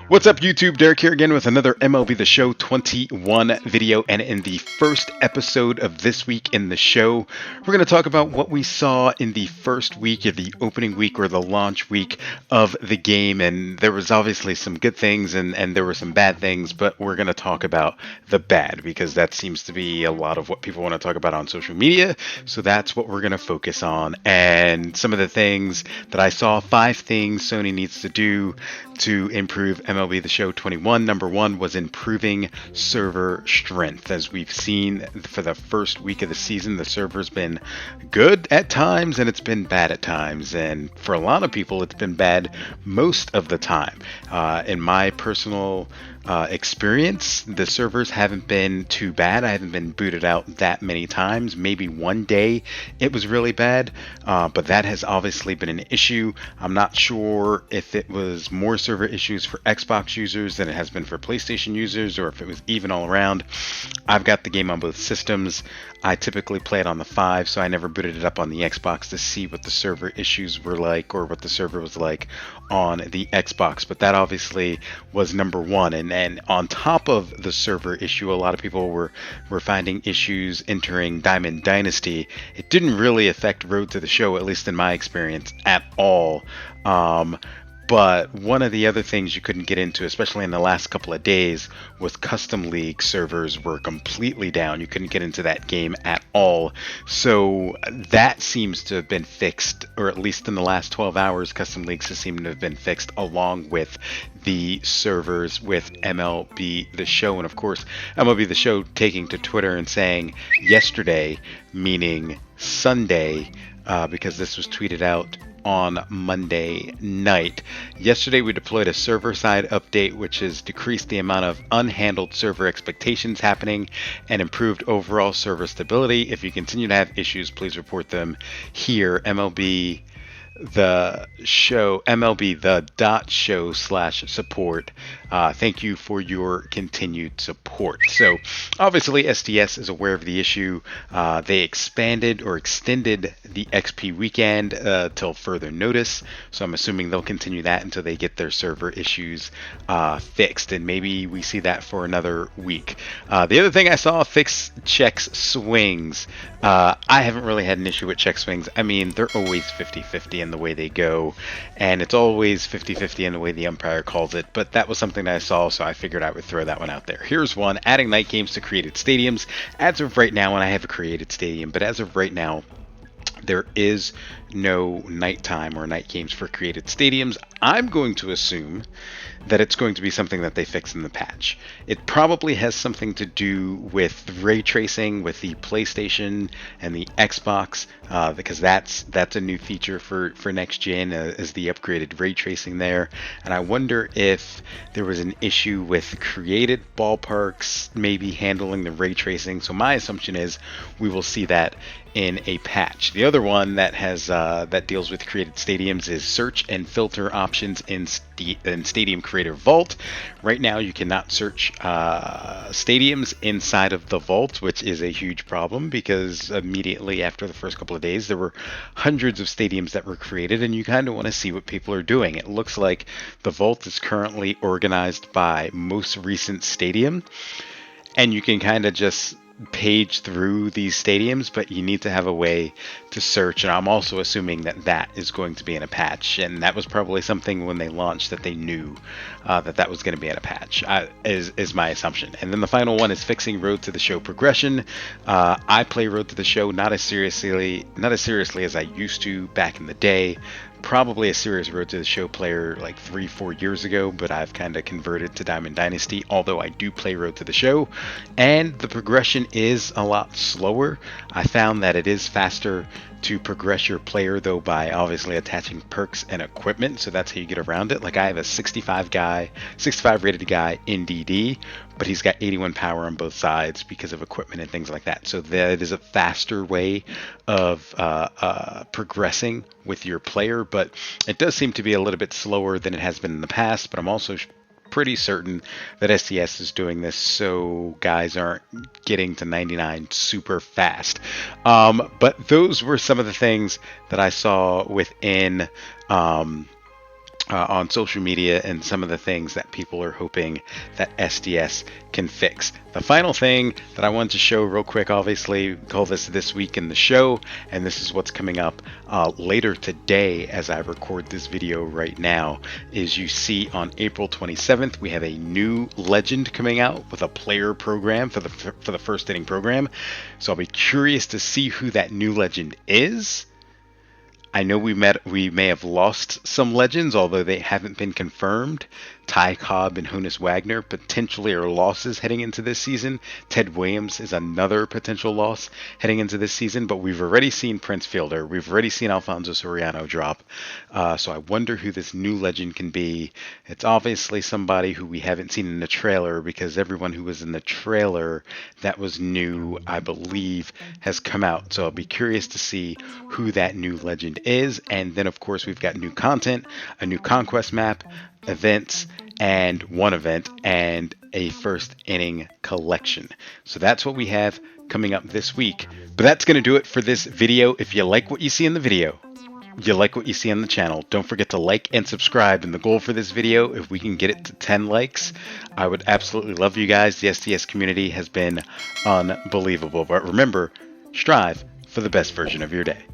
What's up, YouTube? Derek here again with another MLB The Show 21 video. And in the first episode of this week in the show, we're going to talk about what we saw in the first week of the opening week or the launch week of the game. And there was obviously some good things and there were some bad things, but we're going to talk about the bad because that seems to be a lot of what people want to talk about on social media. So that's what we're going to focus on. And some of the things that I saw, 5 things Sony needs to do to improve MLB The Show 21. Number one was improving server strength. As we've seen for the first week of the season, the server's been good at times and it's been bad at times. And for a lot of people, it's been bad most of the time. In my personal experience, the servers haven't been too bad. I haven't been booted out that many times. Maybe one day it was really bad, but that has obviously been an issue. I'm not sure if it was more server issues for Xbox users than it has been for PlayStation users, or if it was even all around. I've got the game on both systems. I typically play it on the 5, so I never booted it up on the Xbox to see what the server issues were like or what the server was like on the Xbox. But that obviously was number one. And on top of the server issue, a lot of people were finding issues entering Diamond Dynasty. It didn't really affect Road to the Show, at least in my experience, at all. But one of the other things you couldn't get into, especially in the last couple of days, was custom league servers were completely down. You couldn't get into that game at all. So that seems to have been fixed, or at least in the last 12 hours, custom leagues seem to have been fixed along with the servers with MLB The Show. And of course, MLB The Show taking to Twitter and saying yesterday, meaning Sunday, because this was tweeted out on Monday night. Yesterday we deployed a server-side update which has decreased the amount of unhandled server expectations happening and improved overall server stability. If you continue to have issues, please report them here. MLB the dot show /support. Thank you for your continued support. So obviously STS is aware of the issue. They expanded or extended the XP weekend till further notice. So I'm assuming they'll continue that until they get their server issues fixed. And maybe we see that for another week. The other thing I saw, fix checks swings. I haven't really had an issue with check swings. I mean, they're always 50-50 in the way they go, and it's always 50-50 in the way the umpire calls it, but that was something that I saw, so I figured I would throw that one out there. Here's one, adding night games to created stadiums. As of right now, and I have a created stadium, but as of right now, there is no nighttime or night games for created stadiums. I'm going to assume that it's going to be something that they fix in the patch. It probably has something to do with ray tracing with the PlayStation and the Xbox, because that's a new feature for next gen, is the upgraded ray tracing there. And I wonder if there was an issue with created ballparks maybe handling the ray tracing. So my assumption is we will see that in a patch. The other one that has that deals with created stadiums is search and filter options in Stadium Creator Vault. Right now you cannot search stadiums inside of the vault, which is a huge problem because immediately after the first couple of days there were hundreds of stadiums that were created, and you kind of want to see what people are doing. It looks like the vault is currently organized by most recent stadium, and you can kind of just page through these stadiums, but you need to have a way to search. And I'm also assuming that that is going to be in a patch, and that was probably something when they launched that they knew that was going to be in a patch, is my assumption. And then the final one is fixing Road to the Show progression. I play Road to the Show not as seriously as I used to back in the day. Probably a serious Road to the Show player like 3-4 years ago, but I've kind of converted to Diamond Dynasty, although I do play Road to the Show, and the progression is a lot slower. I found that it is faster to progress your player, though, by obviously attaching perks and equipment, so that's how you get around it. Like, I have a 65 rated guy in DD, but he's got 81 power on both sides because of equipment and things like that. So that is a faster way of progressing with your player, but it does seem to be a little bit slower than it has been in the past. But I'm also pretty certain that STS is doing this so guys aren't getting to 99 super fast. But those were some of the things that I saw within on social media and some of the things that people are hoping that SDS can fix. The final thing that I wanted to show real quick, obviously, we call this week in the show, and this is what's coming up later today as I record this video right now, is you see on April 27th, we have a new legend coming out with a player program for the first inning program. So I'll be curious to see who that new legend is. I know we may have lost some legends, although they haven't been confirmed. Ty Cobb and Honus Wagner potentially are losses heading into this season. Ted Williams is another potential loss heading into this season, but we've already seen Prince Fielder. We've already seen Alfonso Soriano drop. So I wonder who this new legend can be. It's obviously somebody who we haven't seen in the trailer, because everyone who was in the trailer that was new, I believe, has come out. So I'll be curious to see who that new legend is. And then, of course, we've got new content, a new conquest map, events, and one event, and a first inning collection. So that's what we have coming up this week. But that's going to do it for this video. If you like what you see in the video, you like what you see on the channel, don't forget to like and subscribe. And the goal for this video, if we can get it to 10 likes, I would absolutely love you guys. The SDS community has been unbelievable. But remember, strive for the best version of your day.